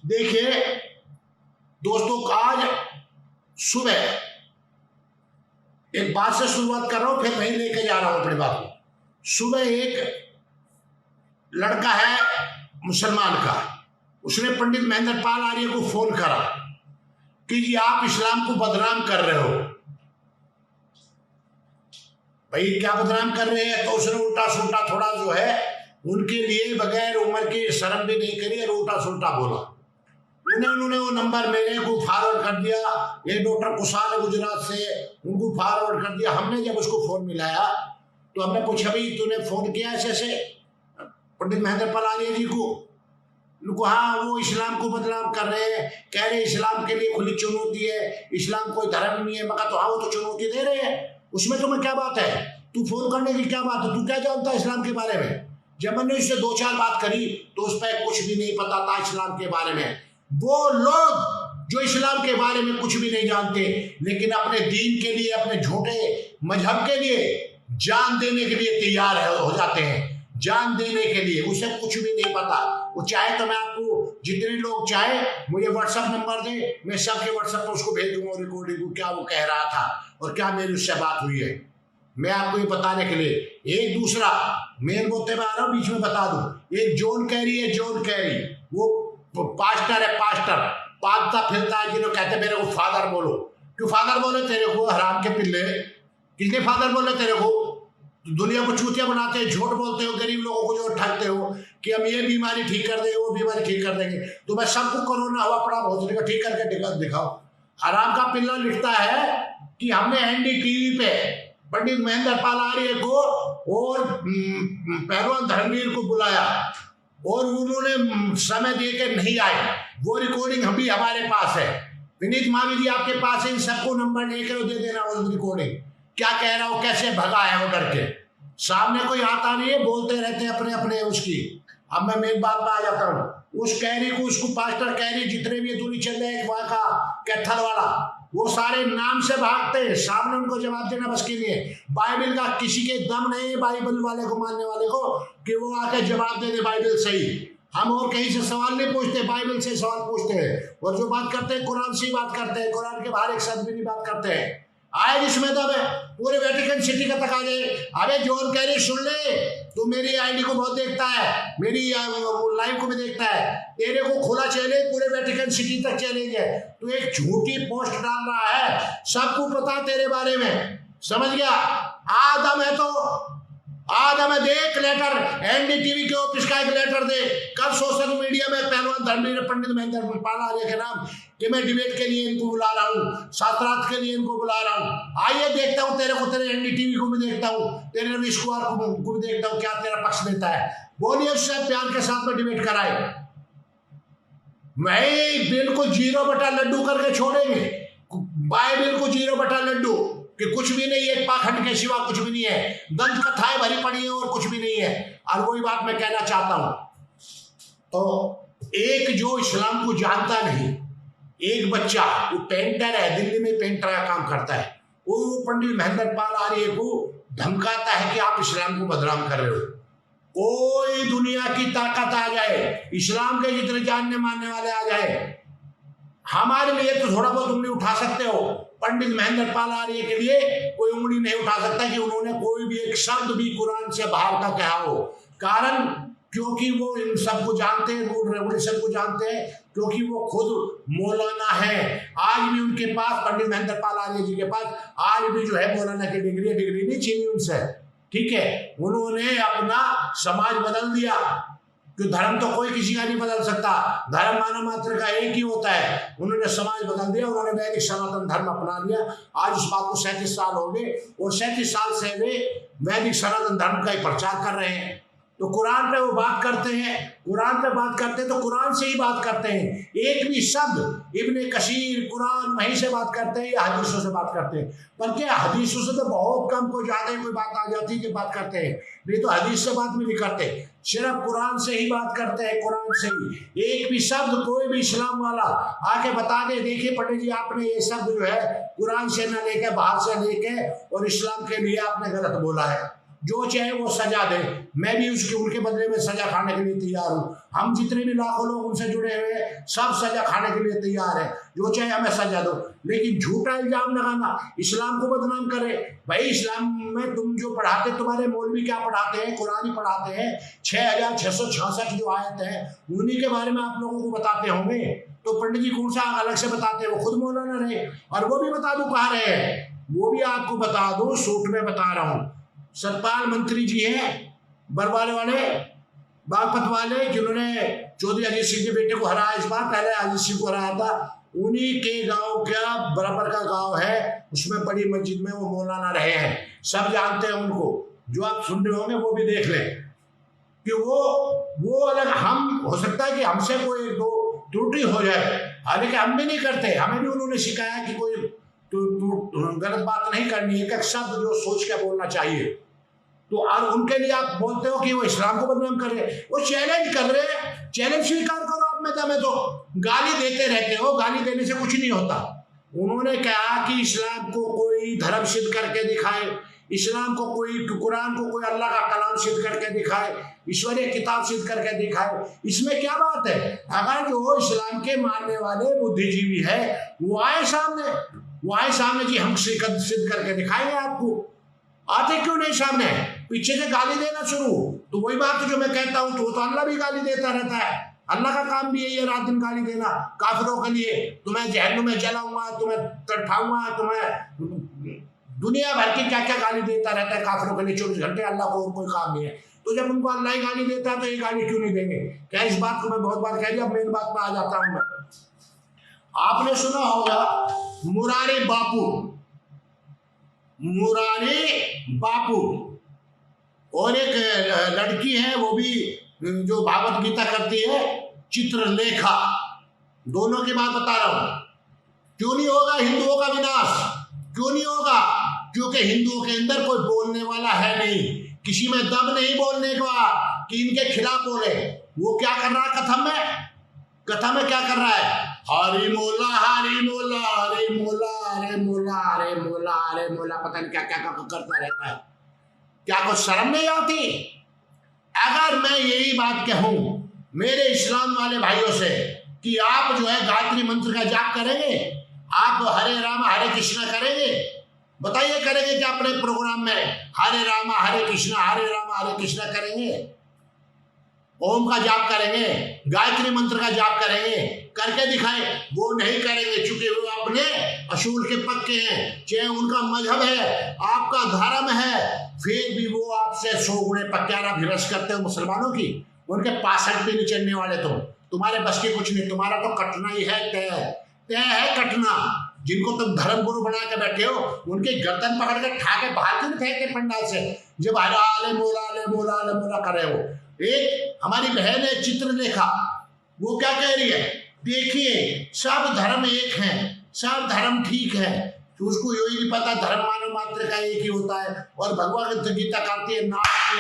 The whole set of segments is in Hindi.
देखिए दोस्तों, आज सुबह एक बात से शुरुआत कर रहा हूं, फिर वहीं लेके जा रहा हूं अपनी बात को। सुबह एक लड़का है मुसलमान का, उसने पंडित महेंद्र पाल आर्य को फोन करा कि जी आप इस्लाम को बदनाम कर रहे हो। भाई क्या बदनाम कर रहे हैं? तो उसने उल्टा सुल्टा थोड़ा जो है उनके लिए बगैर उम्र की शर्म भी नहीं करी और उल्टा सुल्टा बोला। उन्होंने वो नंबर मेरे को फॉरवर्ड कर दिया, ये डॉक्टर कुशाल है गुजरात से, उनको फॉरवर्ड कर दिया। हमने जब उसको फोन मिलाया तो हमने पूछा भाई तूने फोन किया ऐसे पंडित महेंद्र पाल आर्य जी को? उनको हाँ, वो इस्लाम को बदनाम कर रहे हैं, कह रहे इस्लाम के लिए खुली चुनौती है, इस्लाम कोई धर्म नहीं है। मगर तो हाँ, वो तो चुनौती दे रहे हैं, उसमें तुम्हें क्या बात है? तू फोन करने की क्या बात है? तू क्या जानता है इस्लाम के बारे में? जब मैंने उससे दो चार बात करी तो उस पर कुछ भी नहीं पता था इस्लाम के बारे में। वो लोग जो इस्लाम के बारे में कुछ भी नहीं जानते लेकिन अपने दीन के लिए, अपने झूठे मजहब के लिए जान देने के लिए तैयार हो जाते हैं, जान देने के लिए। उसे कुछ भी नहीं पता। वो चाहे तो मैं आपको जितने लोग चाहे मुझे व्हाट्सएप नंबर दे, मैं सबके व्हाट्सएप पर उसको भेज दूंगा रिकॉर्डिंग, क्या वो कह रहा था और क्या मेरी उससे बात हुई है। मैं आपको ये बताने के लिए एक दूसरा मेन मुद्दे में आ रहा हूँ, बीच में बता दूं। एक जॉन कैरी है, जॉन कैरी, वो पास्टर है, पास्टर पागता फिरता है, जिन्होंने कहते मेरे को फादर बोलो। क्यों फादर बोले तेरे को? हराम के पिल्ले, किसने फादर बोले तेरे को? दुनिया को चूतिया बनाते हैं, झूठ बोलते हो, गरीब लोगों को जो ठगते हो कि हम ये बीमारी ठीक कर देंगे, वो बीमारी ठीक कर देंगे। तो मैं सबको कोरोना हुआ पड़ा बहुत ठीक करके दिखाओ। हराम का पिल्ला लिखता है कि हमने एनडीटीवी पे पंडित महेंद्र पाल आर्य को और पहलवान धर्मवीर को बुलाया और उन्होंने समय दे के नहीं आए। वो रिकॉर्डिंग हम भी हमारे पास है, विनीत मावी जी आपके पास है, इन सबको नंबर लेकर दे देना वो रिकॉर्डिंग। क्या कह रहा हो, कैसे भगा है वो डर के, सामने कोई आता नहीं है, बोलते रहते हैं अपने अपने उसकी। अब मैं मेन बात में आ जाता हूँ। उस कैरी को, उसको पास्टर कैरी जितने भी दूरी चल रहे वहां का कैथल वाला, वो सारे नाम से भागते हैं, सामने उनको जवाब देना बस के लिए। बाइबल का किसी के दम नहीं है बाइबल वाले को, मानने वाले को, कि वो आके जवाब दे दे बाइबल सही। हम और कहीं से सवाल नहीं पूछते, बाइबल से सवाल पूछते हैं और जो बात करते हैं कुरान से ही बात करते हैं, कुरान के बाहर एक शब्द भी नहीं बात करते हैं। आए जिसमें दम है पूरे वेटिकन सिटी का तक आ जाए। अरे जॉन कैरी सुन ले, तू मेरी आईडी को बहुत देखता है, मेरी लाइव को भी देखता है, तेरे को खुला चैलेंज पूरे वेटिकन सिटी तक चैलेंज है। तू एक झूठी पोस्ट डाल रहा है, सबको पता तेरे बारे में, समझ गया? आदम है तो आदम है, दे एक लेटर, एनडीटीवी के ऑफिस का एक लेटर दे। कल सोशल मीडिया में पहलवान धर्मवीर पंडित महेंद्र पाल आर्य के नाम कि मैं डिबेट के लिए इनको बुला रहा हूँ, सातरात के लिए इनको बुला रहा हूँ। आइए देखता हूँ तेरे को, तेरे एनडीटीवी को भी देखता हूँ, तेरे रवीश कुमार को भी देखता हूँ, क्या तेरा पक्ष देता है। बोलिए उससे प्यार के साथ में डिबेट कराए। मैं बिल्कुल 0 बटा लड्डू करके छोड़ेंगे, बाइबल को 0 बटा लड्डू कि कुछ भी नहीं, एक पाखंड के सिवा कुछ भी नहीं है, दंत कथाएं भरी पड़ी है और कुछ भी नहीं है। और वही बात मैं कहना चाहता हूं। तो एक जो इस्लाम को जानता नहीं, एक बच्चा, वो पेंटर है, दिल्ली में पेंटर का काम करता है, वो पंडित महेंद्र पाल आर्य को धमकाता है कि आप इस्लाम को बदनाम कर रहे हो। कोई दुनिया की ताकत आ जाए, इस्लाम के जितने जानने मानने वाले आ जाए, हमारे लिए तो थोड़ा बहुत उंगली उठा सकते हो, पंडित महेंद्र पाल आर्य के लिए कोई उंगली नहीं उठा सकता कि उन्होंने कोई भी एक शब्द भी कुरान से बाहर का कहा हो। कारण क्योंकि वो इन सबको जानते हैं, रूल रेवोल्यूशन को जानते हैं, क्योंकि वो खुद मौलाना है। आज भी उनके पास, पंडित महेंद्र पाल आर्य जी के पास आज भी जो है मौलाना की डिग्री नहीं छीनी उनसे, ठीक है। उन्होंने अपना समाज बदल दिया, क्यों? धर्म तो कोई किसी का नहीं बदल सकता, धर्म मानव मात्र का एक ही होता है। उन्होंने समाज बदल दिया, उन्होंने वैदिक सनातन धर्म अपना लिया। आज उस बात को 37 साल हो गए और 37 साल से वे वैदिक सनातन धर्म का ही प्रचार कर रहे हैं। तो कुरान पे वो बात करते हैं, कुरान पे बात करते हैं तो कुरान से ही बात करते हैं। एक भी शब्द इब्ने कसीर कुरान वहीं से बात करते हैं या हदीसों से बात करते हैं। पर क्या हदीसों से तो बहुत कम को ज्यादा कोई बात आ जाती है कि बात करते हैं, नहीं तो हदीस से बात भी नहीं करते, सिर्फ कुरान से ही बात करते हैं, कुरान से ही। एक भी शब्द कोई भी इस्लाम वाला आके बता दे, देखिए पंडित जी आपने ये शब्द जो है कुरान से न लेके बाहर से लेके और इस्लाम के लिए आपने गलत बोला है। जो चाहे वो सजा दे, मैं भी उसके उनके बदले में सजा खाने के लिए तैयार हूँ। हम जितने भी लाखों लोग उनसे जुड़े हुए हैं सब सजा खाने के लिए तैयार है, जो चाहे हमें सजा दो। लेकिन झूठा इल्जाम लगाना, इस्लाम को बदनाम करे, भाई इस्लाम में तुम जो पढ़ाते, तुम्हारे मौलवी क्या पढ़ाते हैं? कुरान ही पढ़ाते हैं। 6666 जो आयत है उन्हीं के बारे में आप लोगों को बताते होंगे, तो पंडित जी कौन सा अलग से बताते हैं? वो खुद मौलाना रहे। और वो भी बता दूं कहाँ रहे हैं, वो भी आपको बता दूं, सूट में बता रहा हूँ। सतपाल मंत्री जी हैं बरवाले वाले, बागपत वाले, जिन्होंने चौधरी अजीत सिंह के बेटे को हराया इस बार, पहले अजीत सिंह को हराया था, उन्हीं के गांव क्या बराबर का गांव है, उसमें बड़ी मस्जिद में वो मौलाना रहे हैं। सब जानते हैं उनको, जो आप सुन रहे होंगे वो भी देख लें कि वो अलग। हम हो सकता है कि हमसे कोई एक दो त्रुटि हो जाए, हालांकि हम भी नहीं करते, हमें भी उन्होंने सिखाया कि कोई गलत बात नहीं करनी, एक शब्द जो सोच के बोलना चाहिए। तो और उनके लिए आप बोलते हो कि वो इस्लाम को बदनाम कर रहे, वो चैलेंज कर रहे हैं, चैलेंज स्वीकार करो। आप में दम है तो गाली देते रहते हो, गाली देने से कुछ नहीं होता। उन्होंने कहा कि इस्लाम को कोई धर्म सिद्ध करके दिखाए, इस्लाम को कोई, कुरान को कोई अल्लाह का कलाम सिद्ध करके दिखाए, ईश्वरीय किताब सिद्ध करके दिखाए। इसमें क्या बात है? अगर जो इस्लाम के मानने वाले बुद्धिजीवी है वो आए सामने जी, हम सिद्ध करके दिखाएंगे आपको। आते क्यों नहीं सामने? पीछे से गाली देना शुरू। तो वही बात जो मैं कहता हूँ, तो अल्लाह भी गाली देता रहता है, अल्लाह का काम भी है रात दिन गाली देना काफिरों के लिए। तुम्हें जहन्नुम में जलाऊंगा, तुम्हें तड़पाऊंगा, तुम्हें दुनिया भर की क्या क्या गाली देता रहता है काफिरों के लिए 24 घंटे। अल्लाह को और कोई काम नहीं है, तो जब उनको अल्लाह ही गाली देता है तो ये गाली क्यों नहीं देंगे? क्या इस बात को मैं बहुत बार कह दिया, अब मेन बात पर आ जाता हूँ मैं। आपने सुना होगा मुरारी बापू और एक लड़की है, वो भी जो भागवत गीता करती है, चित्रलेखा। दोनों की बात बता रहा हूं। क्यों नहीं होगा हिंदुओं का विनाश? क्यों नहीं होगा? क्योंकि हिंदुओं के अंदर कोई बोलने वाला है नहीं, किसी में दम नहीं बोलने का कि इनके खिलाफ बोले। वो क्या कर रहा है कथा में क्या कर रहा है? हरि मोला हरि मोला हरि मोला हरे मोला हरे मोला हरे मोला, पता नहीं क्या क्या करता रहता है। क्या कुछ शर्म नहीं आती? अगर मैं यही बात कहूं मेरे इस्लाम वाले भाइयों से कि आप जो है गायत्री मंत्र का जाप करेंगे, आप हरे राम हरे कृष्णा करेंगे, बताइए करेंगे क्या? अपने प्रोग्राम में हरे राम हरे कृष्णा करेंगे, ओम का जाप करेंगे, गायत्री मंत्र का जाप करेंगे, करके दिखाएं। वो नहीं करेंगे, चूंकि वो अपने असूल के पक्के हैं, चाहे उनका मजहब है, आपका धर्म है, फिर भी वो आपसे 100 गुणे पक्यारा भिरस करते हो मुसलमानों की। उनके 65 भी नहीं चलने वाले तुम्हारे बस की कुछ नहीं, तुम्हारा तो कटना ही है, तय है कटना। जिनको तुम धर्म गुरु बना के बैठे हो, उनके गर्दन पकड़ के ठाके बाहर क्यों फेंके पंडाल से, जब आले मोला कर रहे हो। एक हमारी बहन है चित्रलेखा, वो क्या कह रही है? देखिए सब धर्म एक हैं, सब धर्म ठीक है, तो उसको यही नहीं पता धर्म मानव मात्र का एक ही होता है। और भगवान गीता करती है, नाचती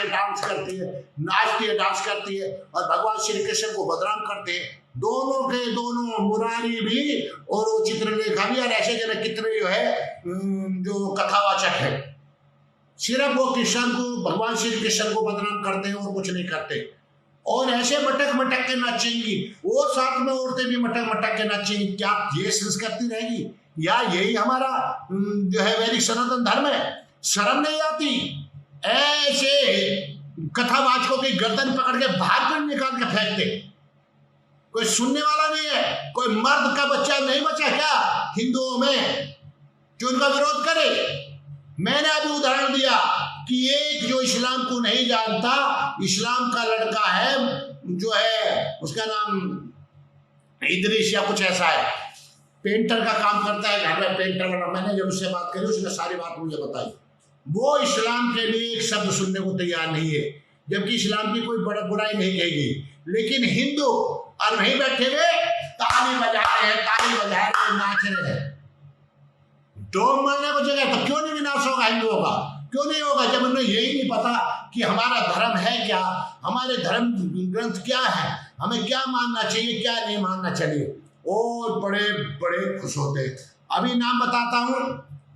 है डांस करती है और भगवान श्री कृष्ण को बदनाम करते हैं। दोनों के दोनों, मुरारी भी और वो चित्रलेखा भी, और ऐसे जन कितने जो है जो कथावाचक है, सिर्फ वो कृष्ण को, भगवान श्री कृष्ण को बदनाम करते हैं और कुछ नहीं करते। और ऐसे मटक के नाचेंगी, वो साथ में औरतें भी मटक के नाचेंगी। क्या ये संस्कृति रहेगी? या यही हमारा जो है वैदिक सनातन धर्म है? शर्म नहीं आती? ऐसे कथावाचकों की गर्दन पकड़ के बाहर क्यों निकाल के फेंकते? कोई सुनने वाला नहीं है, कोई मर्द का बच्चा नहीं बचा क्या हिंदुओं में जो उनका विरोध करे? मैंने अभी उदाहरण दिया कि एक जो इस्लाम को नहीं जानता, इस्लाम का लड़का है, जो है उसका नाम इदरीस या कुछ ऐसा है, पेंटर का काम करता है घर में, पेंटर वाला। मैंने जब उससे बात करी, उसने सारी बात मुझे बताई। वो इस्लाम के लिए एक शब्द सुनने को तैयार नहीं है, जबकि इस्लाम की कोई बड़ा बुराई नहीं कहेगी। लेकिन हिंदू और वहीं बैठे हुए ताली बजा रहे हैं, नाच रहे हैं। डोम मारने को जगह, तो क्यों नहीं विनाश होगा हिंदुओं का? क्यों नहीं होगा? जब उन्हें यही नहीं पता कि हमारा धर्म है क्या, हमारे धर्म ग्रंथ क्या है, हमें क्या मानना चाहिए, क्या नहीं मानना चाहिए, और बड़े बड़े खुश होते। अभी नाम बताता हूं,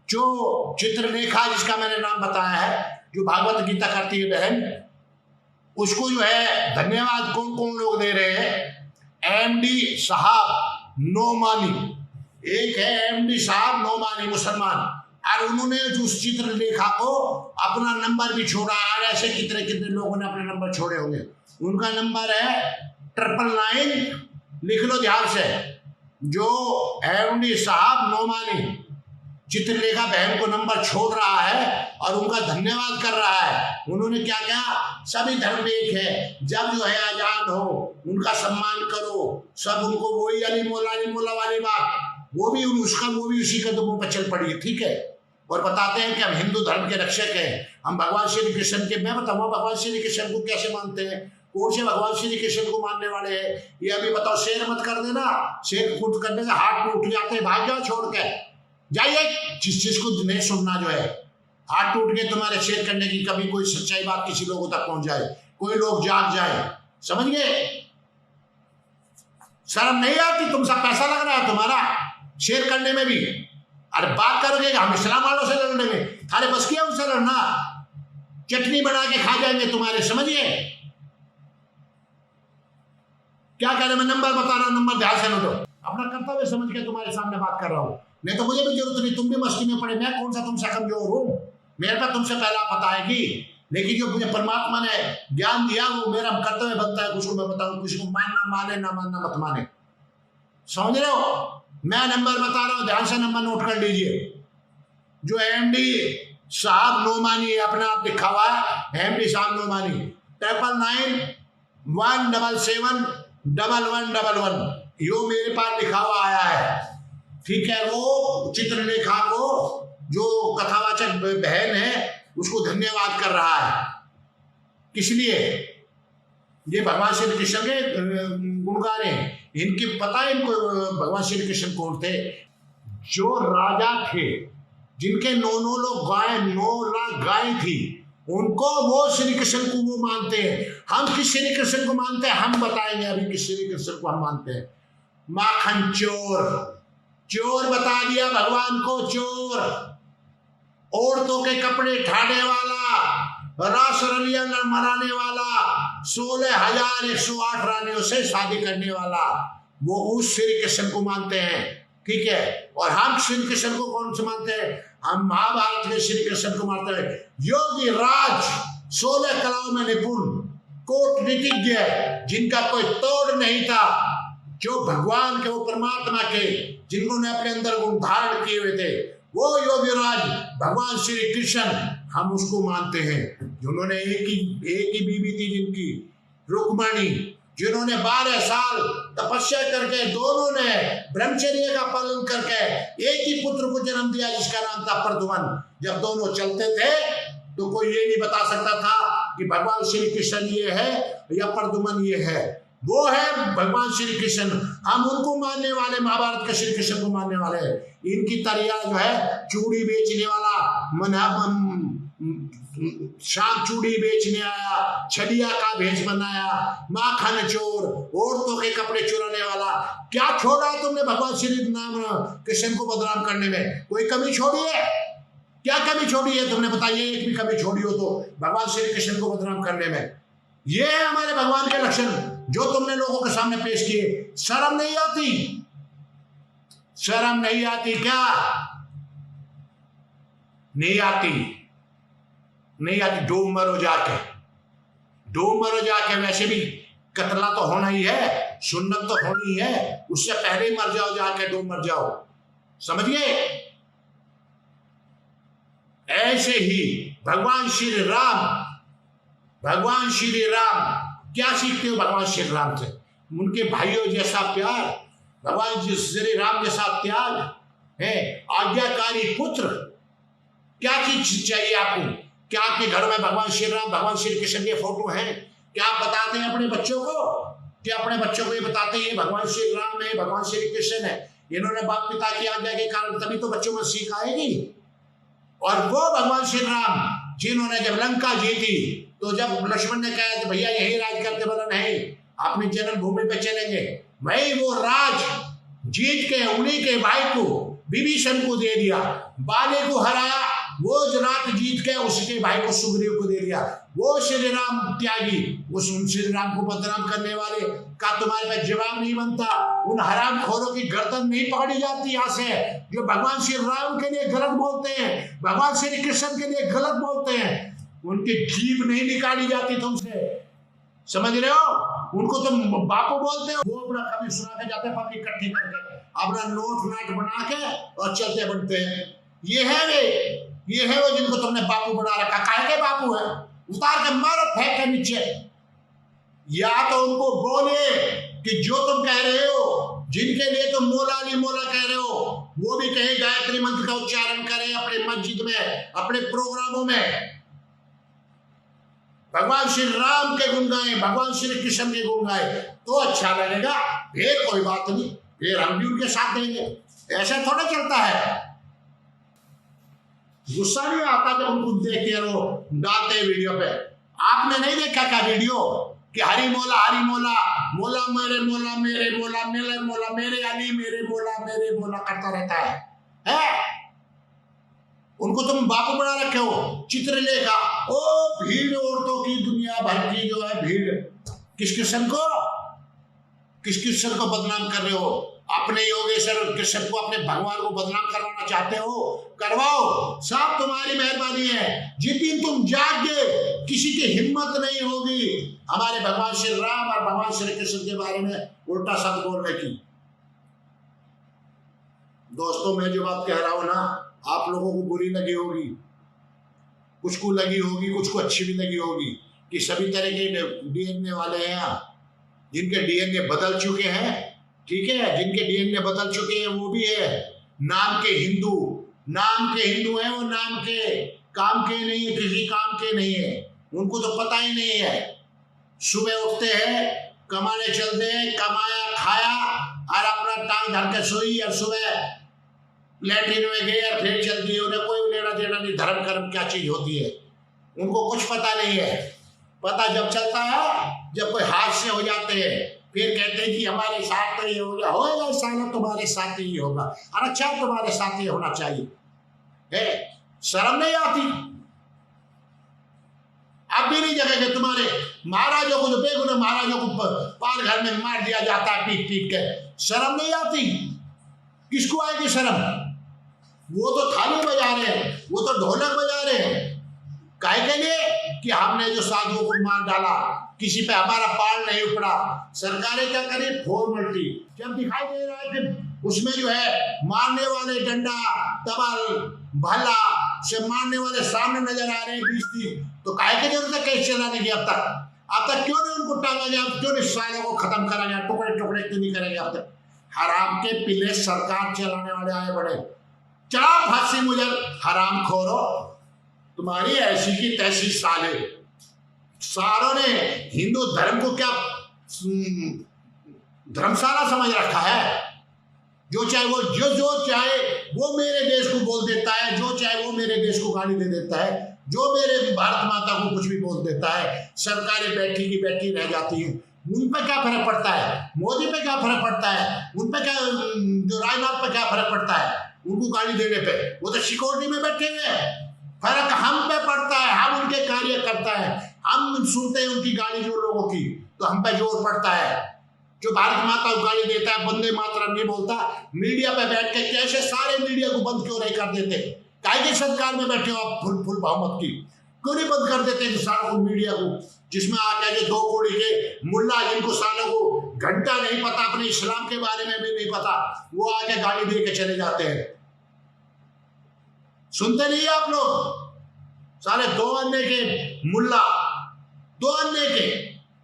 जो चित्रलेखा जिसका मैंने नाम बताया है, जो भागवत गीता करती है बहन, उसको जो है धन्यवाद कौन कौन लोग दे रहे हैं? एमडी साहब नोमानी, एक है एमडी साहब नोमानी मुसलमान, और उन्होंने उस चित्रलेखा को अपना नंबर भी छोड़ा। और ऐसे कितने कितने लोगों ने अपने नंबर छोड़े होंगे। उनका नंबर है 999, लिख लो ध्यान से। जो एमडी साहब नोमानी चित्रलेखा बहन को नंबर छोड़ रहा है और उनका धन्यवाद कर रहा है। उन्होंने क्या कहा? सभी धर्म एक है, जब जो है आजाद हो उनका सम्मान करो, सब उनको वही अली मोला वाली बात, वो भी उसी कदमों पर चल पड़ी है। ठीक है, और बताते हैं कि हम हिंदू धर्म के रक्षक हैं, हम भगवान श्री कृष्ण के, मैं बताऊंगा भगवान श्री कृष्ण को कैसे मानते हैं, कौन से भगवान श्री कृष्ण को मानने वाले हैं, ये अभी बताओ। शेर मत कर देना, शेर खुद करने से हाथ टूट जाते हैं, भाग जाओ छोड़ के जाइए। जिस चीज को नहीं सुनना जो है, हाथ टूट के तुम्हारे शेयर करने की, कभी कोई सच्चाई बात किसी लोगों तक पहुंच जाए, कोई लोग जाग जाए, समझ गए? शर्म नहीं आती? तुमसे पैसा लग रहा है तुम्हारा शेयर करने में भी, अरे बात करोगे हम इस्लाम वालों से लड़ने में, थारे बस किया उनसे लड़ना, चटनी बना के खा जाएंगे तुम्हारे, समझिए क्या कह रहे? मैं नंबर बता रहा हूं, नंबर ध्यान से नोटो, अपना कर्तव्य समझ के तुम्हारे सामने बात कर रहा हूं, नहीं तो मुझे भी जरूरत नहीं, तुम भी मस्ती में पड़े, मैं कौन सा तुमसे कमजोर हूं, मेरे पास तुमसे पहला पता है कि, लेकिन जो मुझे परमात्मा ने ज्ञान दिया वो मेरा कर्तव्य बनता है उसको मैं बताऊं, किसी को मानना माने ना मानना मत माने, समझ रहे हो? मैं नंबर बता रहा हूं, ध्यान से नंबर नोट कर लीजिए। जो एमडी साहब नोमानी है, अपना आप लिखा हुआ है एमडी साहब नोमानी, 9991771111, यो मेरे पास लिखा हुआ आया है। ठीक है, वो चित्रलेखा को जो कथावाचक बहन है उसको धन्यवाद कर रहा है, किस लिए? ये भगवान श्री कृष्ण के गुणगान हैं, इनकी पता है इनको भगवान श्री कृष्ण कौन थे? जो राजा थे जिनके 9 लाख गाय थी, उनको वो श्री कृष्ण को वो मानते हैं। हम किस श्री कृष्ण को मानते हैं? हम बताएंगे अभी किस श्री कृष्ण को हम मानते हैं। माखन चोर, चोर बता दिया भगवान को, चोर, औरतों के कपड़े ठाने वाला, रास रलिया मनाने वाला, 16,108 रानियों से शादी करने वाला, वो उस श्री कृष्ण को मानते हैं। ठीक है, और हम श्री कृष्ण को कौन से मानते हैं? हम महाभारत के श्री कृष्ण को मानते हैं। योगी राज, 16 कलाओं में निपुण, कूटनीतिज्ञ, जिनका कोई तोड़ नहीं था, जो भगवान के, वो परमात्मा के, जिन्होंने अपने अंदर गुण धारण किए हुए थे, वो योगीराज भगवान श्री कृष्ण, हम उसको मानते हैं। जिन्होंने एक ही बीवी थी जिनकी, रुक्मणी, जिन्होंने 12 साल तपस्या करके, दोनों ने ब्रह्मचर्य का पालन करके एक ही पुत्र को जन्म दिया जिसका नाम था प्रद्युम्न। जब दोनों चलते थे तो कोई ये नहीं बता सकता था कि भगवान श्री कृष्ण ये है या प्रद्युम्न ये है, वो है भगवान श्री कृष्ण। हम उनको मानने वाले, महाभारत के श्री कृष्ण को मानने वाले हैं। इनकी तरिया जो है, चूड़ी बेचने वाला शाम चूड़ी बेचने आया, छलिया का भेष बनाया, माखन चोर, औरतों के कपड़े चुराने वाला, क्या छोड़ा तुमने भगवान श्री नाम कृष्ण को बदनाम करने में? कोई कमी छोड़ी है? क्या कमी छोड़ी है तुमने? बताइए, एक भी कमी छोड़ी हो तो भगवान श्री कृष्ण को बदनाम करने में। ये है हमारे भगवान के लक्षण जो तुमने लोगों के सामने पेश किए। शर्म नहीं आती? शर्म नहीं आती क्या? नहीं आती, नहीं आती। डूब मरो जाके, डूब मरो जाके। वैसे भी कतला तो होना ही है, सुन्नत तो होनी है, उससे पहले ही मर जाओ, जाके डूब मर जाओ, समझ गए? ऐसे ही भगवान श्री राम क्या सीखते हो भगवान श्री राम से? उनके भाइयों जैसा प्यार, भगवान श्री राम जैसा त्याग है, आज्ञाकारी पुत्र। क्या चीज चाहिए आपको? क्या आपके घर में भगवान श्री राम, भगवान श्री कृष्ण के फोटो हैं? क्या आप बताते हैं अपने बच्चों को? क्या अपने बच्चों को ये बताते हैं भगवान श्री राम है, भगवान श्री कृष्ण है? इन्होंने बाप पिता की आज्ञा के कारण तभी तो बच्चों में सीख आएगी। और वो भगवान श्री राम जिन्होंने जब लंका जीती, तो जब लक्ष्मण ने कहा तो भैया यही राज करते, बोला नहीं, अपनी जन्मभूमि पे चलेंगे। भाई वो राज जीत के उन्हीं के भाई को, विभीषण को दे दिया, बाली को हराया, वो जो रात जीत के उसके भाई को सुग्रीव को दे दिया। वो श्री राम त्यागी, उस श्री राम को बदनाम करने वाले का तुम्हारे पास जवाब नहीं बनता। उन हराम खोरों की गर्दन नहीं पकड़ी जाती यहाँ से, जो भगवान श्री राम के लिए गलत बोलते हैं, भगवान श्री कृष्ण के लिए गलत बोलते हैं, उनकी जीभ नहीं निकाली जाती तुमसे, समझ रहे हो? उनको तुम बापू बोलते हो, वो अपना कभी सुना के जाते पब्लिक इकट्ठी करके अपना नोट नाट बना के और चलते बनते हैं। ये है वो जिनको तुमने बापू बना रखा। काहे के बापू है? उतार के मारो, फेंक के नीचे। या तो उनको बोले कि जो तुम कह रहे हो, जिनके लिए तुम मोला अली मोला कह रहे हो, वो भी कहे गायत्री मंत्र का उच्चारण करें अपने मस्जिद में, अपने प्रोग्रामों में, भगवान श्री राम के गुण गाएं, भगवान श्री कृष्ण के गुण गाएं, तो अच्छा लगेगा। फिर कोई बात नहीं, फिर हम भी उनके साथ देंगे। ऐसा थोड़ा चलता है। गुस्सा नहीं आता जब उनको देखते रहो डालते वीडियो पे। आपने नहीं देखा क्या वीडियो कि हरी मोला मोला मेरे मोला मेरे मोला मेरे मोला मेरे अली मेरे मोला करता रहता है? उनको तुम बापू बना रखे हो, चित्रलेखा। ओ भीड़ औरतों की दुनिया भर की जो है भीड़, किस किस्म को बदनाम कर रहे हो? अपने योगेश्वर कृष्ण को, अपने भगवान को बदनाम करवाना चाहते हो, करवाओ, सब तुम्हारी मेहरबानी है। जिस दिन तुम जाग गए, किसी की हिम्मत नहीं होगी हमारे भगवान श्री राम और भगवान श्री कृष्ण के बारे में उल्टा शब्द बोलने की। दोस्तों, मैं जो बात कह रहा हूं ना, आप लोगों को बुरी लगी होगी, कुछ को लगी होगी, कुछ को अच्छी भी लगी होगी, कि सभी तरह के डीएनए वाले हैं यहाँ, जिनके डीएनए बदल चुके हैं, ठीक है, जिनके डीएनए बदल चुके हैं वो भी है। नाम के हिंदू हैं, वो नाम के काम के नहीं है, किसी काम के नहीं है, उनको तो पता ही नहीं है। सुबह उठते हैं, कमाने चलते हैं, कमाया खाया और अपना टांग धर के सोई, और सुबह लैट्रिन में गए और फिर चल दिए। उन्हें कोई लेना देना नहीं, धर्म कर्म क्या चीज होती है उनको कुछ पता नहीं है। पता जब चलता है जब कोई हादसे हो जाते हैं, फिर कहते हैं कि हमारे साथ तो ये होगा, साला तुम्हारे साथ ही होगा, और अच्छा तुम्हारे साथ ही होना चाहिए। शर्म नहीं आती? अब भी नहीं जगह तुम्हारे महाराजों को, जो बेगुनाह महाराजों को पाल घर में मार दिया जाता है पीट पीट के, शर्म नहीं आती? किसको आएगी शर्म? वो तो थाली बजा रहे हैं, वो तो ढोलक बजा रहे हैं, काहे के लिए? कि हमने जो साधुओं को मार डाला, किसी पे हमारा पाल नहीं उपड़ा। सरकारें क्या करें? फॉर्मलिटी। जब दिखाई दे रहा है कि उसमें जो है मारने वाले डंडा तबल भला से मारने वाले सामने नजर आ रहे हैं 20-30, तो काहे की जरूरत है केस चलाने की? अब तक क्यों नहीं उनको टांगा गया? क्यों नहीं सालों को खत्म करा गया? टुकड़े टुकड़े क्यों नहीं करेंगे? अब तक हराम के पिले सरकार चलाने वाले आए बड़े, चला फांसी मुझे हराम खोरो, तुम्हारी ऐसी की तैसी साले। सारों ने हिंदू धर्म को क्या धर्मशाला समझ रखा है? जो चाहे वो मेरे देश को बोल देता है, जो चाहे वो मेरे देश को गाली दे देता है, जो मेरे भारत माता को कुछ भी बोल देता है। सरकारें बैठी की बैठी रह जाती हैं। उन पे क्या फर्क पड़ता है? मोदी पे क्या फर्क पड़ता है? उन पे क्या, जो राजनाथ पे क्या फर्क पड़ता है उनको गाली देने पे? वो तो सिक्योरिटी में बैठे हुए हैं। फर्क हम पे पड़ता है, हम उनके कार्य करता है, हम सुनते हैं उनकी गाली जो लोगों की, तो हम पे जोर पड़ता है। जो भारत माता को गाली देता है, वंदे मातरम नहीं बोलता, मीडिया पे बैठ के कैसे सारे मीडिया को बंद क्यों नहीं कर देते? काहे की सरकार में बैठे हो आप फुल बहुमत की, क्यों नहीं बंद कर देते इंसानों को, मीडिया को, जिसमें आके जो 2 कौड़ी के मुल्ला, जिनको सालों को घंटा नहीं पता, अपने इस्लाम के बारे में भी नहीं पता, वो आके गाली दे के चले जाते हैं। सुनते नहीं आप लोग? सारे 2 अन्ने के मुल्ला, 2 अन्ने के।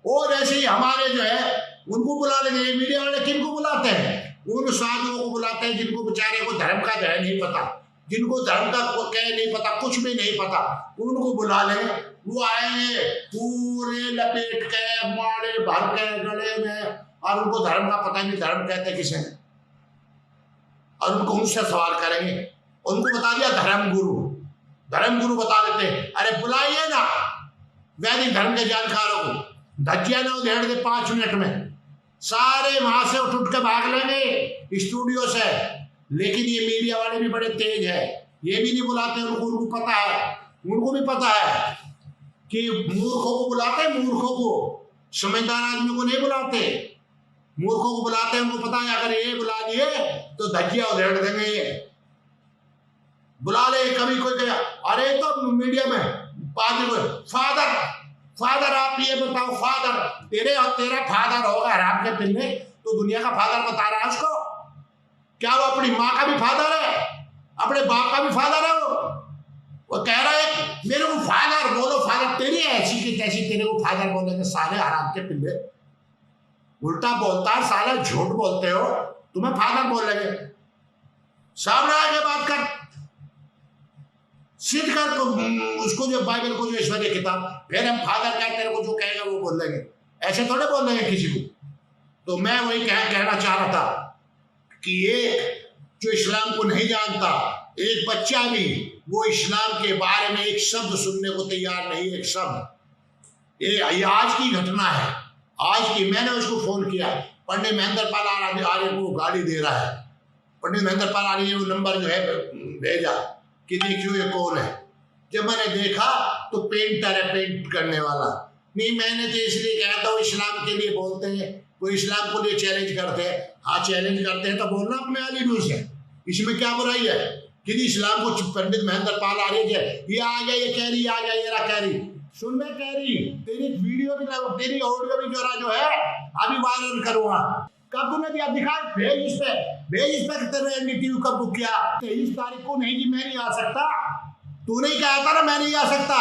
और ऐसे ही हमारे जो है उनको बुला लेंगे मीडिया वाले। किनको बुलाते हैं? उन साधुओं को बुलाते हैं जिनको बेचारे को धर्म का कह नहीं पता, जिनको धर्म का कह नहीं पता, कुछ भी नहीं पता, उनको बुला लें। वो आएंगे पूरे लपेट के, मारे भर के गले में, और उनको धर्म का पता नहीं, धर्म कहते किसे ने, और उनको उनसे सवाल करेंगे। उनको बता दिया धर्म गुरु बता देते। अरे बुलाइए ना वैदिक धर्म के जानकारों को, धज्जिया ना उधेड़ दे 5 मिनट में, सारे वहां से उठ के भाग लेंगे स्टूडियो से। लेकिन ये मीडिया वाले भी बड़े तेज है, ये भी नहीं बुलाते उनको पता है, उनको भी पता है कि मूर्खों को बुलाते हैं, मूर्खों को, समझदार आदमी को नहीं बुलाते, मूर्खों को बुलाते हैं। उनको पता है अगर ये बुला लिए तो धज्जिया उधेड़ देंगे। बुला ले कभी कोई कहे अरे तो मीडिया में फादर फादर, आप ये बताओ फादर, तेरे और तेरा फादर होगा हराम के पिल्ले, तो दुनिया का फादर बता रहा है उसको? क्या वो अपनी माँ का भी फादर है, अपने बाप का भी फादर है? वो कह रहा है मेरे को फादर बोलो, फादर तेरी ऐसी की तैसी तेरे को फादर बोलेंगे साले हराम के पिल्ले। उल्टा बोलता है साले, झूठ बोलते हो, तुम्हें फादर बोलेंगे। सामने आगे बात कर, सिद्ध कर उसको, जो बाइबल को, जो ईश्वरीय किताब, फिर हम फादर क्या तेरे को जो कहेगा वो बोल देंगे, ऐसे थोड़े बोल देंगे किसी को। तो मैं वही कहना चाह रहा था कि एक जो इस्लाम को नहीं जानता, एक बच्चा भी, वो इस्लाम के बारे में एक शब्द सुनने को तैयार नहीं, एक शब्द। ये आज की घटना है, आज की। मैंने उसको फोन किया, पंडित महेंद्र पाल आर्य को गाली दे रहा है, पंडित महेंद्र पाल आर्य वो नंबर जो है भेजा कि देखियो ये कौन है। जब मैंने देखा तो पेंटर है, पेंट करने वाला। नहीं, मैंने तो इसलिए कहा था वो इस्लाम के लिए बोलते हैं, वो इस्लाम को लिए चैलेंज करते हैं। हाँ चैलेंज करते हैं तो बोलना अपने वाली न्यूज है, इसमें क्या बुराई है? कि इस्लाम को पंडित महेंद्र पाल आर्य ये आ गया, ये कह रही, आ गया, ये कह रही, सुन मैं कह रही, तेरी वीडियो भी, तेरी ऑडियो भी जो है अभी वायरल करूंगा। कब तूने दिया, दिखा, भेज इस पे तेरे एनडीटीवी कब बुक किया? 23 तारीख को। नहीं जी मैं नहीं आ सकता, तूने ही कहा था ना मैं नहीं आ सकता,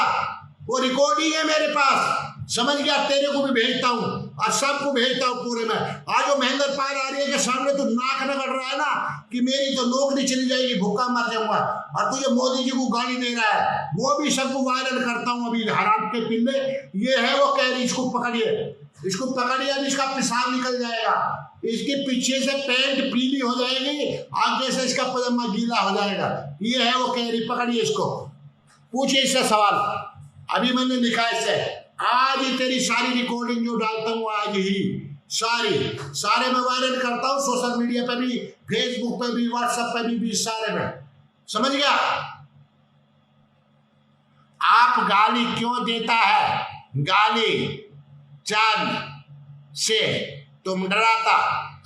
वो रिकॉर्डिंग है मेरे पास, समझ गया? तेरे को भी भेजता हूँ और सबको भेजता हूँ पूरे में। आज वो महेंद्र पाल आर्य के सामने तो नाक रगड़ रहा है ना कि मेरी तो नौकरी चली जाएगी, भूखा मर जाऊंगा, और तुझे मोदी जी को गाली दे रहा है, वो भी सबको वायरल करता हूँ अभी। हराम के पिल्ले, ये है वो कह रही, इसको पकड़िए, इसको पकड़िए, अब इसका पेशाब निकल जाएगा, इसके पीछे से पैंट पीली हो जाएगी, आगे से इसका पजामा गीला हो जाएगा। ये है वो कह रही, पकड़िए इसको, पूछिए इससे सवाल। अभी मैंने लिखा इससे, आज ही तेरी सारी रिकॉर्डिंग जो डालता हूँ आज ही सारे मैं वायरल करता हूँ, सोशल मीडिया पे भी, फेसबुक पे भी, व्हाट्सएप पे भी सारे में, समझ गया? आप गाली क्यों देता है? गाली चांद से तुम डराता।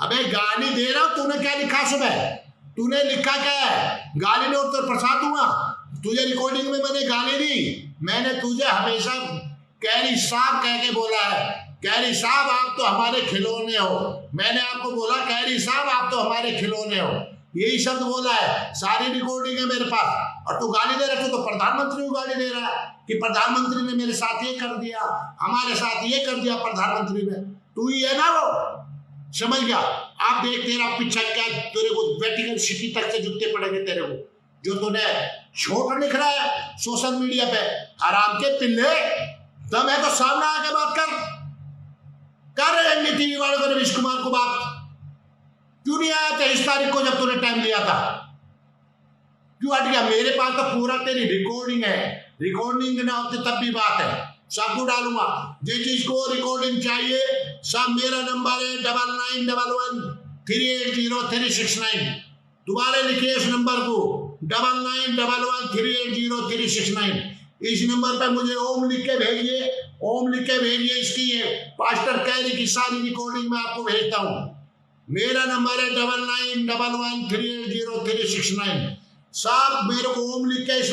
अबे गाली दे रहा हूं, तूने क्या लिखा सुबह? तूने लिखा क्या है? गाली ने उत्तर प्रसाद दूंगा तुझे। रिकॉर्डिंग में मैंने गाली दी, मैंने तुझे हमेशा कैरी साहब कह के बोला है, कैरी साहब आप तो हमारे खिलौने हो। मैंने आपको बोला कैरी साहब आप तो हमारे खिलौने हो, यही शब्द बोला है, सारी रिकॉर्डिंग है मेरे पास। और तू गाली दे रहा है, तो प्रधानमंत्री को गाली दे रहा है कि प्रधानमंत्री ने मेरे साथ ये कर दिया, हमारे साथ ये कर दिया प्रधानमंत्री ने। तू ही है ना वो, समझ गया? आप देख तेरा पीछा क्या, तेरे को वेटिकन सिटी तक से जूते पड़ेंगे तेरे को, जो तूने छोटा लिख रहा है सोशल मीडिया पे। आराम के पिल्ले, दम है तो सामने आके बात कर एनडीटीवी वाले को, रवीश कुमार को बात क्यों नहीं आया 23 तारीख को जब तूने टाइम दिया था? क्यों हट गया? मेरे पास तो पूरा तेरी रिकॉर्डिंग है, रिकॉर्डिंग ना होती तब भी बात है, सबको डालूंगा। जिस चीज को रिकॉर्डिंग चाहिए सब, मेरा नंबर है 9911380369। दोबारा लिखिए इस नंबर को, 9911380369। इस नंबर पर मुझे ओम लिख के भेजिए, ओम लिख के भेजिए। इसकी पास्टर कैरी की सारी रिकॉर्डिंग मैं आपको भेजता हूँ। मेरा नंबर है 9911380369। सब मेरे को ओम लिख के इस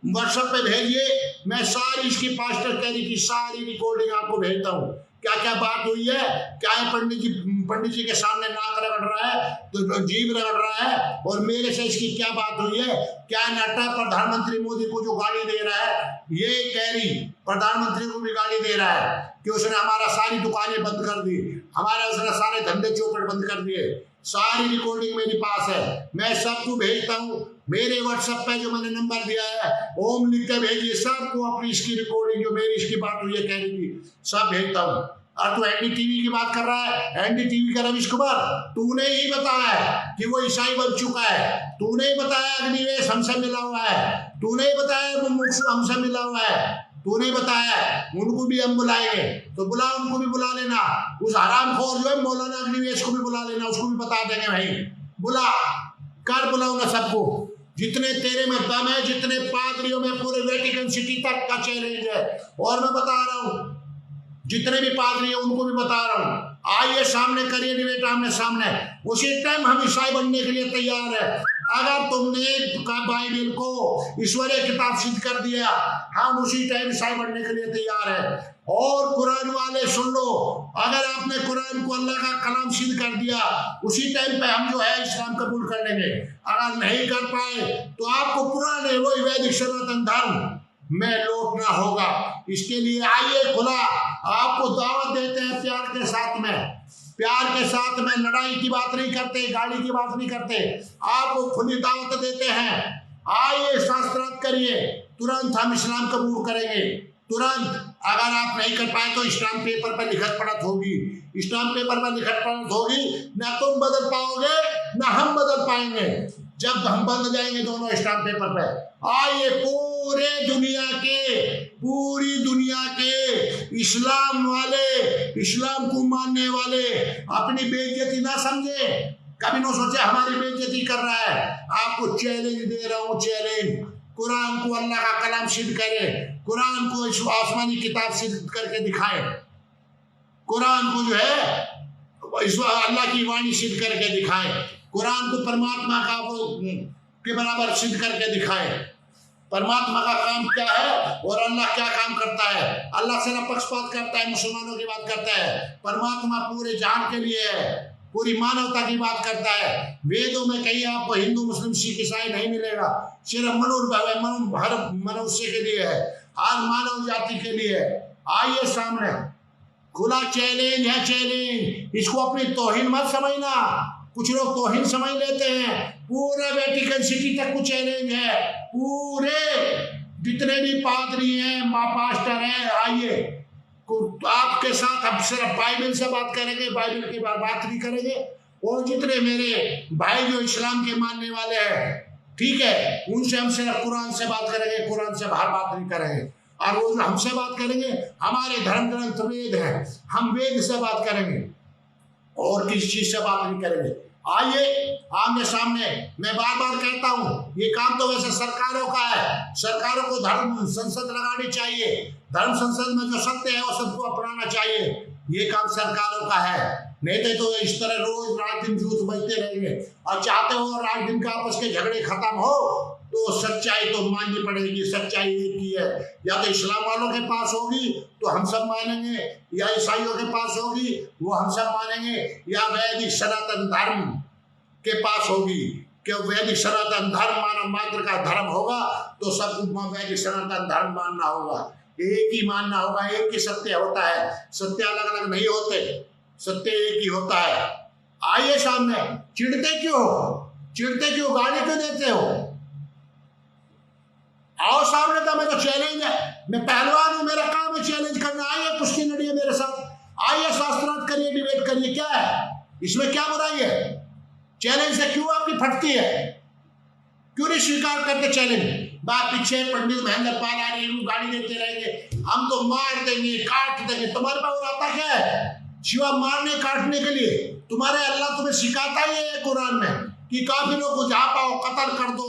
व्हाट्सएप पे भेजिए, मैं सारी इसकी पास्टर कैरी की सारी रिकॉर्डिंग आपको भेजता हूँ। क्या क्या बात हुई है, क्या है, पंडित जी के सामने नाक रगड़ रहा है तो जीभ रगड़ रहा है, और मेरे से इसकी क्या बात हुई है, क्या नटा प्रधानमंत्री मोदी को जो गाली दे रहा है, ये कैरी प्रधानमंत्री को भी गाली दे रहा है कि उसने हमारा सारी दुकानें बंद कर दी, हमारा उसने सारे धंधे चौपट बंद कर दिए। सारी रिकॉर्डिंग मेरे पास है, मैं सबको भेजता हूँ। मेरे व्हाट्सएप पे जो मैंने नंबर दिया है, ओम लिख के भेजिए सबको अपनी इसकी रिकॉर्डिंग, जो मेरी इसकी बात हुई है कहने की, सब भेजता हूँ। और तू एनडीटीवी की बात कर रहा है, एनडीटीवी का रवीश कुमार, तूने ही बताया है कि वो ईसाई बन चुका है, तूने ही बताया अग्निवेश हमसे मिला हुआ है, तूने ही बताया मुमुक्षु हमसे मिला हुआ है, तूने बताया। उनको भी हम बुलाएंगे, तो बुला, उनको भी बुला लेना। उस हरामखोर जो है मौलाना अग्निवेश को भी बुला लेना, उसको भी बता देंगे भाई, बुला कर, बुलाऊंगा सबको। जितने तेरे में दम है, जितने पादरियों में, पूरे वेटिकन सिटी तक का चैलेंज है। और मैं बता रहा हूं, जितने भी पादरी है उनको भी बता रहा हूं, आइए सामने करिए डिबेट आमने सामने। उसी टाइम हम ईसाई बनने के लिए तैयार है। अगर तुमने बाइबल को ईश्वरीय किताब सिद्ध कर दिया, हम उसी टाइम ईसाई बनने के लिए तैयार है। और कुरान वाले सुन लो, अगर आपने कुरान को अल्लाह का कलाम सिद्ध कर दिया, उसी टाइम पे हम जो है इस्लाम कबूल कर लेंगे। अगर नहीं कर पाए तो आपको पुराने वही वैदिक सनातन धर्म में लौटना होगा। इसके लिए आइए, खुला आपको दावत देते हैं, प्यार के साथ में, प्यार के साथ में। लड़ाई की बात नहीं करते, गाड़ी की बात नहीं करते, आपको खुली दावत देते हैं। आइए शास्त्रार्थ करिए, तुरंत हम इस्लाम कबूल करेंगे, तुरंत। अगर आप नहीं कर पाए तो स्टाम्प पेपर पर लिखत पढ़त होगी, स्टाम्प पेपर पर लिखत पढ़त होगी। ना तुम बदल पाओगे ना हम बदल पाएंगे, जब हम बदल जाएंगे दोनों स्टाम्प पेपर पे। आइए, पूरी दुनिया के इस्लाम वाले, इस्लाम को मानने वाले अपनी बेइज्जती ना समझे, कभी ना सोचे हमारी बेइज्जती कर रहा है। आपको चैलेंज दे रहा हूं, चैलेंज। कुरान को अल्लाह का कलाम सिद्ध करे, कुरान को इस आसमानी किताब सिद्ध करके दिखाए, कुरान को जो है इस अल्लाह की वाणी सिद्ध करके दिखाए, कुरान को परमात्मा का के बराबर सिद्ध करके दिखाए। परमात्मा का काम क्या है और अल्लाह क्या काम करता है। अल्लाह से ना पक्षपात करता है, मुसलमानों की बात करता है। परमात्मा पूरे जहान के लिए है, पूरी मानवता की बात करता है। वेदों में कहीं आपको हिंदू मुस्लिम सिख ईसाई नहीं मिलेगा, सिर्फ हर मनुष्य के लिए है, हर मानव जाति के लिए है। आइए सामने, खुला चैलेंज है, चैलेंज। इसको अपनी तौहीन मत समझना, कुछ लोग तौहीन समझ लेते हैं। पूरे वेटिकन सिटी तक को चैलेंज है, पूरे जितने भी पादरी हैं, पास्टर हैं, आइए आपके साथ हम सिर्फ बाइबल से बात करेंगे, बाइबल की बात नहीं करेंगे। और जितने मेरे भाई जो इस्लाम के मानने वाले हैं, ठीक है, उनसे हम सिर्फ कुरान से बात करेंगे, कुरान से बाहर बात नहीं करेंगे। और वो हमसे बात करेंगे, हमारे धर्म ग्रंथ वेद है, हम वेद से बात करेंगे और किसी चीज से बात नहीं करेंगे। आइए आमने सामने। मैं बार बार कहता हूं, ये काम तो वैसे सरकारों का है, सरकारों को धर्म संसद लगानी चाहिए, धर्म संसद में जो सत्य है वो सबको अपनाना चाहिए, ये काम सरकारों का है। नहीं तो इस तरह रोज रात दिन झूठ बजते रहेंगे। और चाहते हो रात दिन का आपस के झगड़े खत्म हो, तो सच्चाई तो माननी पड़ेगी। सच्चाई एक ही है, या तो इस्लाम वालों के पास होगी तो हम सब मानेंगे, या ईसाइयों के पास होगी वो हम सब मानेंगे, या वैदिक सनातन धर्म के पास होगी कि वैदिक सनातन धर्म मानव मात्र का धर्म होगा, तो सबको वैदिक सनातन धर्म मानना होगा, एक ही मानना होगा। एक ही सत्य होता है, सत्य अलग अलग नहीं होते, सत्य एक ही होता है। आइए सामने। चिढ़ते क्यों हो, चिढ़ते क्यों, गाली क्यों देते हो? आओ सामने, तो मैं तो चैलेंज है, मैं पहलवान हूं, मेरा काम है चैलेंज करना। आइए कुश्ती लड़िए मेरे साथ, आइए शास्त्रार्थ करिए, डिबेट करिए, क्या है इसमें, क्या बुराई है? चैलेंज से क्यों आपकी फटती है, क्यों नहीं स्वीकार करते चैलेंज? बात पीछे पंडित महेंद्र पाल आ रहे हैं, गाड़ी देते रहेंगे, हम तो मार देंगे, काट देंगे। तुम्हारे पास और आता क्या है सिवा मारने काटने के लिए? तुम्हारे अल्लाह तुम्हें सिखाता ही है कुरान में कि काफिरों को जहाँ पाओ कत्ल कर दो,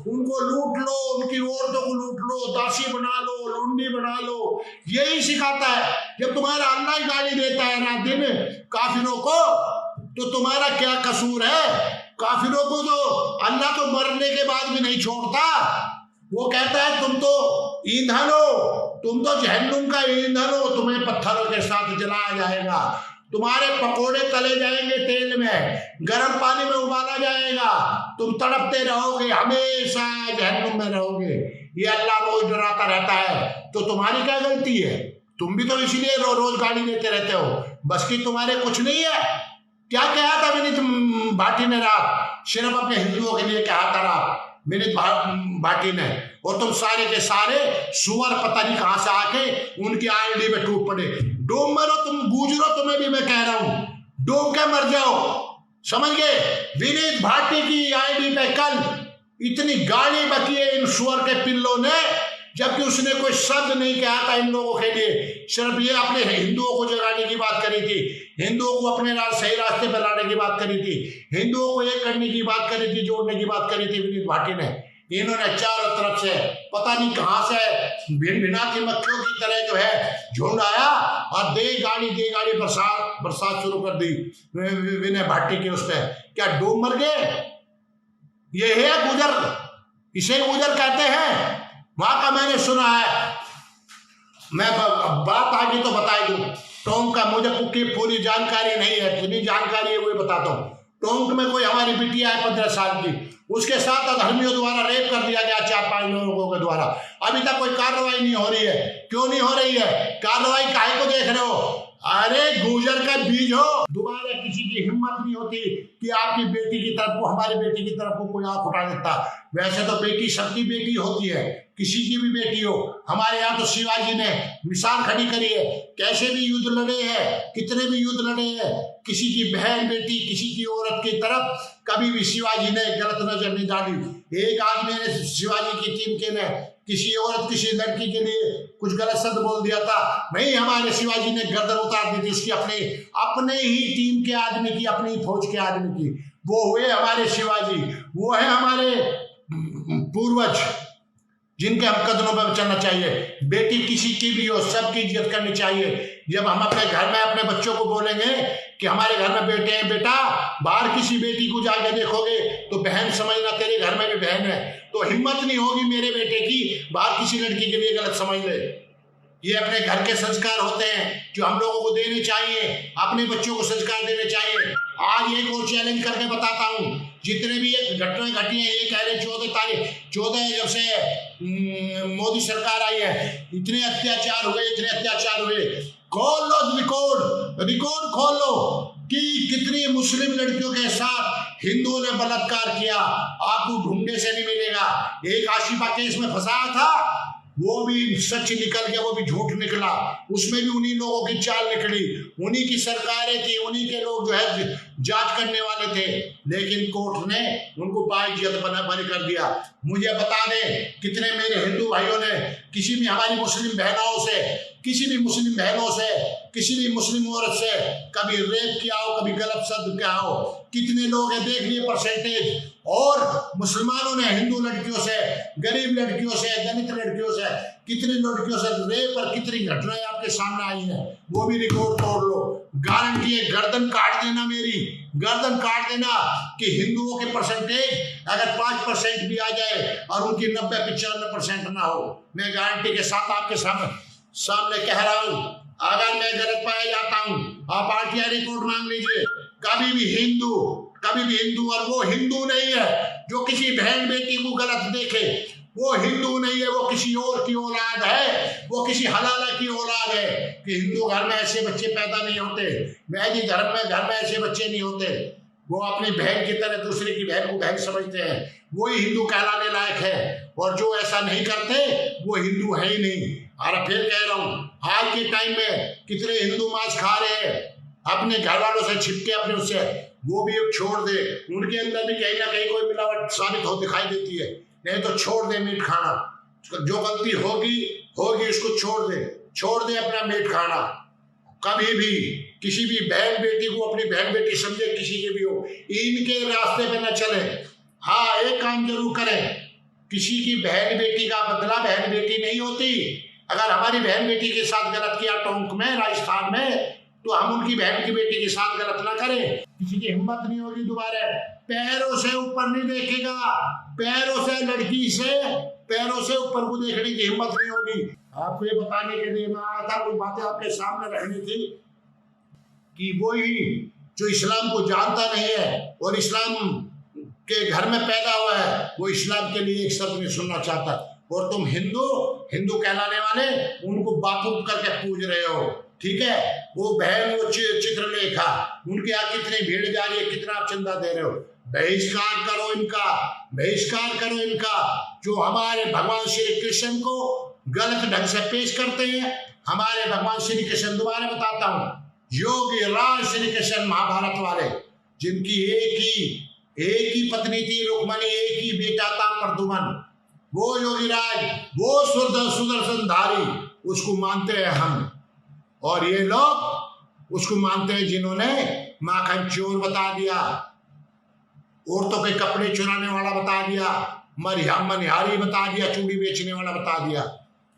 उनको लूट लो, उनकी औरतों को लूट लो, दासी बना लो, लुंडी बना लो, यही सिखाता है। जब तुम्हारा अल्लाह ही गाली देता है रात दिन काफिरों को, तो तुम्हारा क्या कसूर है? काफिरों को तो अल्लाह तो मरने के बाद भी नहीं छोड़ता, वो कहता है तुम तो ईंधन हो, तुम तो जहन्नुम का ईंधन हो, तुम्हें पत्थरों के साथ जलाया जाएगा, तुम्हारे पकोड़े तले जाएंगे तेल में, गर्म पानी में उबाला जाएगा, तुम तड़पते रहोगे, हमेशा जहन्नुम में रहोगे। ये अल्लाह रोज डराता रहता है, तो तुम्हारी क्या गलती है? तुम भी तो इसलिए रोज गाली देते रहते हो, बस कि तुम्हारे कुछ नहीं है। क्या कहा था विनीत भाटी ने रात, सिर्फ अपने हिंदुओं के लिए कहा था रात विनीत भाटी ने, और तुम सारे के सारे सुअर पता नहीं कहां से आके उनकी आईडी में टूट पड़े। डूब मरो तुम, गुजरो, तुम्हें भी मैं कह रहा हूं, डूब के मर जाओ, समझ गए? विनीत भाटी की आईडी पे कल इतनी गाली बकी है इन सुअर के पिल्लों ने, जबकि उसने कोई शब्द नहीं कहा था इन लोगों के लिए, सिर्फ ये अपने हिंदुओं को जगाने की बात करी थी, हिंदुओं को अपने सही रास्ते पर लाने की बात करी थी, हिंदुओं को एक करने की बात करी थी, जोड़ने की बात करी थी विनीत भाटी ने। इन्होंने चारों तरफ से पता नहीं कहां से भिन भिना की मक्खियों की तरह जो है झुंड आया और दे गाड़ी बरसात शुरू कर दी विनय भाटी के। उस पर क्या डूब मर गए? ये है गुजर, इसे गुजर कहते हैं। वहां का मैंने सुना है, मैं बात आगे तो बता दूं। टोंक का मुझे पूरी जानकारी नहीं है, पूरी जानकारी है वो बताता हूँ। टोंक में कोई हमारी बिटिया है 15 साल की, उसके साथ अधर्मियों द्वारा रेप कर दिया गया 4-5 लोगों के द्वारा। अभी तक कोई कार्रवाई नहीं हो रही है। क्यों नहीं हो रही है? कार्रवाई काहे को देख रहे हो? अरे गुजर का बीज हो, दोबारा किसी की हिम्मत नहीं होती कि आपकी बेटी की तरफ को, हमारी बेटी की तरफ को कोई आंख उठा देता। वैसे तो बेटी सबकी बेटी होती है, किसी की भी बेटी हो। हमारे यहाँ तो शिवाजी ने मिसाल खड़ी करी है, कैसे भी युद्ध लड़े हैं, कितने भी युद्ध लड़े हैं, किसी की बहन बेटी, किसी की औरत की तरफ कभी भी शिवाजी ने गलत नजर नहीं डाली। एक आदमी ने, शिवाजी की टीम के ने किसी औरत, किसी लड़की के लिए कुछ गलत शब्द बोल दिया था, नहीं, हमारे शिवाजी ने गर्दन उतार दी थी उसकी, अपने ही टीम के आदमी की, अपनी फौज के आदमी की। वो हुए हमारे शिवाजी, वो है हमारे पूर्वज, जिनके हम कदमों पर चलना चाहिए। बेटी किसी की भी हो, सबकी इज्जत करनी चाहिए। जब हम अपने घर में अपने बच्चों को बोलेंगे कि हमारे घर में बेटे हैं, बेटा बाहर किसी बेटी को जाके देखोगे तो बहन समझना, तेरे घर में भी बहन है, तो हिम्मत नहीं होगी मेरे बेटे की बाहर किसी लड़की के लिए गलत समझ ले। ये अपने घर के संस्कार होते हैं जो हम लोगों को देने चाहिए, अपने बच्चों को संस्कार देने चाहिए। आज एक और चैलेंज करके बताता हूँ, जितने भी एक घटनाएं घटी हैं, ये कह रहे 14 जब से मोदी सरकार आई है, इतने अत्याचार हुए। खोल लो रिकॉर्ड खोल लो कि कितनी मुस्लिम लड़कियों के साथ हिंदुओं ने बलात्कार किया। आपको ढूंढने से नहीं मिलेगा। एक आशिफा केस में फंसाया था, वो भी सच निकल गया, वो भी झूठ निकला, उसमें भी उन्हीं लोगों की चाल निकली, उन्हीं की सरकारें थी, उन्हीं के लोग जो है जांच करने वाले थे, लेकिन कोर्ट ने उनको बाइज्जत बरी कर दिया। मुझे बता दें, कितने मेरे हिंदू भाइयों ने किसी भी हमारी मुस्लिम बहनों से, किसी भी मुस्लिम बहनों से, किसी भी मुस्लिम औरत से कभी रेप किया हो, कभी गलत शब्द किया हो। कितने लोग हैं देख लिए परसेंटेज। और मुसलमानों ने हिंदू लड़कियों से, गरीब लड़कियों से, दलित लड़कियों से, कितनी लड़कियों से रेप और कितनी घटनाएं आपके सामने आई हैं, वो भी रिकॉर्ड तोड़ लो। गारंटी है, गर्दन काट देना, मेरी गर्दन काट देना कि हिंदुओं के परसेंटेज अगर 5% भी आ जाए और उनकी 90-95% ना हो, मैं गारंटी के साथ आपके सामने कह रहा हूं। अगर मैं गलत पाया जाता हूं, आप आरटीआई रिपोर्ट मांग लीजिए। कभी भी हिंदू, और वो हिंदू नहीं है जो किसी बहन बेटी को गलत देखे, वो हिंदू नहीं है, वो किसी और की औलाद है, वो किसी हलाला की औलाद है। कि हिंदू घर में ऐसे बच्चे पैदा नहीं होते, वैदिक धर्म में घर में ऐसे बच्चे नहीं होते। वो अपनी बहन की तरह दूसरे की बहन को बहन समझते हैं, वही हिंदू कहलाने लायक है। और जो ऐसा नहीं करते वो हिंदू है ही नहीं। और फिर कह रहा हूँ, आज के टाइम में कितने हिंदू मांस खा रहे हैं अपने घर वालों से छिपके, अपने उससे, वो भी छोड़ दे। उनके अंदर भी कहीं ना कहीं कोई मिलावट साबित हो दिखाई देती है, नहीं तो छोड़ दे मीट खाना। जो गलती होगी उसको छोड़ दे अपना मीट खाना। कभी भी किसी भी बहन बेटी को अपनी बहन बेटी समझे, किसी के भी हो, इनके रास्ते पे न चले। हाँ, एक काम जरूर करें, किसी की बहन बेटी का बदला बहन बेटी नहीं होती। अगर हमारी बहन बेटी के साथ गलत किया टोंक में, राजस्थान में, तो हम उनकी बहन की बेटी के साथ गलत ना करें। किसी की हिम्मत नहीं होगी दोबारा पैरों से ऊपर नहीं देखेगा, पैरों से लड़की से पैरों से ऊपर को देखने की हिम्मत नहीं होगी। आपको ये बताने के लिए मैं आया था, कोई बातें आपके सामने रखनी थी कि वही जो इस्लाम को जानता नहीं है और इस्लाम के घर में पैदा हुआ है, वो इस्लाम के लिए एक शब्द नहीं सुनना चाहता। और तुम हिंदू कहलाने वाले उनको बापू करके पूज रहे हो, ठीक है। वो बहन, वो चित्रलेखा, उनके यहाँ कितनी भीड़ जा रही है, कितना आप चंदा दे रहे हो। बहिष्कार करो इनका, जो हमारे भगवान श्री कृष्ण को गलत ढंग से पेश करते हैं। हमारे भगवान श्री कृष्ण, दोबारा बताता हूँ, योगी राज श्री कृष्ण महाभारत वाले, जिनकी एक ही पत्नी थी रुक्मणी, एक ही बेटा था प्रद्युम्न, वो योगीराज, वो सुदर्शनधारी, उसको मानते हैं हम। और ये लोग उसको मानते हैं जिन्होंने माखन चोर बता दिया, औरतों के कपड़े चुराने वाला बता दिया, मनिहारी बता दिया, चूड़ी बेचने वाला बता दिया।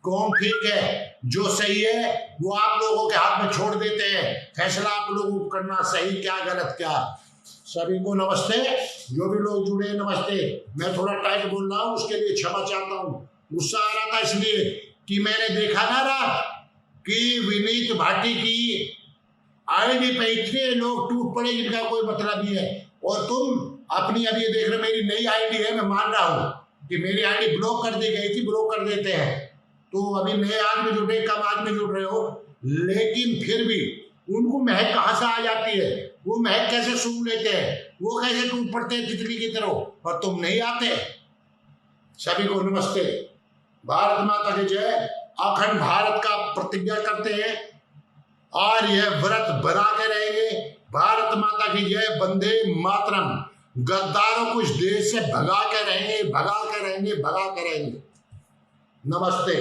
कौन ठीक है, जो सही है वो आप लोगों के हाथ में छोड़ देते हैं, फैसला आप लोगों को करना, सही क्या गलत क्या। सभी को नमस्ते, जो भी लोग जुड़े नमस्ते। मैं थोड़ा टाइट बोल रहा हूँ, उसके लिए क्षमा चाहता हूँ। गुस्सा आ रहा था इसलिए कि मैंने देखा ना रात कि विनीत भाटी की आईडी पे इतने लोग टूट पड़े जिनका कोई मतलब नहीं है। और तुम अपनी, अब ये देख रहे मेरी नई आईडी है, मैं मान रहा हूँ कि मेरी आईडी ब्लॉक कर दी गई थी, ब्लॉक कर देते हैं तो अभी नए आदमी जुड़े, कम आदमी जुड़ रहे हो, लेकिन फिर भी उनको महक कहाँ से आ जाती है, वो महक कैसे सूंघ लेते हैं, वो कैसे टूट पड़ते हैं तितली की तरह, और तुम नहीं आते। सभी को नमस्ते, भारत माता की जय। अखंड भारत का प्रतिज्ञा करते हैं और यह व्रत बना के रहेंगे। भारत माता की जय, वंदे मातरम। गद्दारों को इस देश से भगा के रहेंगे, भगा के रहेंगे, भगा के रहेंगे। नमस्ते।